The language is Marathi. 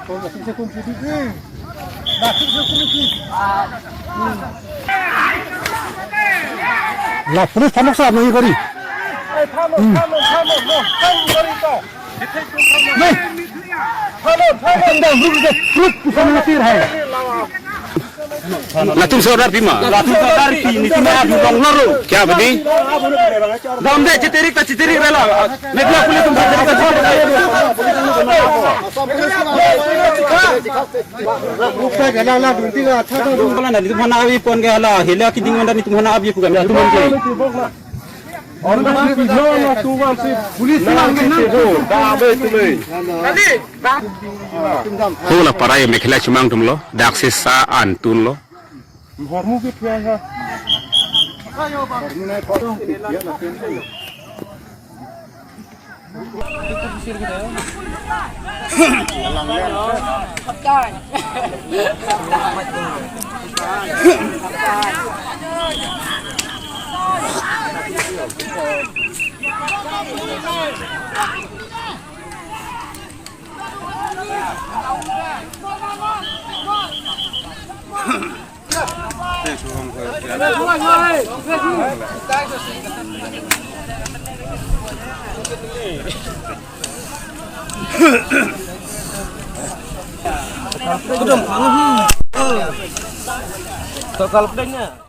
La pulis tamak sa mai kari. नहीं Latung saudara Pima. Latung saudara Pima. Ini cuma aku ngomong क्या बनी? दमदे चितेरी का चितेरी रेला. मेघला पुलिस तुम चितेरी का चितेरी का ला दुंती का अच्छा तो बोला ना तुम्हारा अभी कौन गया ला हिला की दिन में तुम्हारा अभी पुगा मैं तुम के और पुलिस होला पराय मेखला चुमांग तुम लो डाक्से सा आंतुन लो हरमु के पिया Udah, kalau pedangnya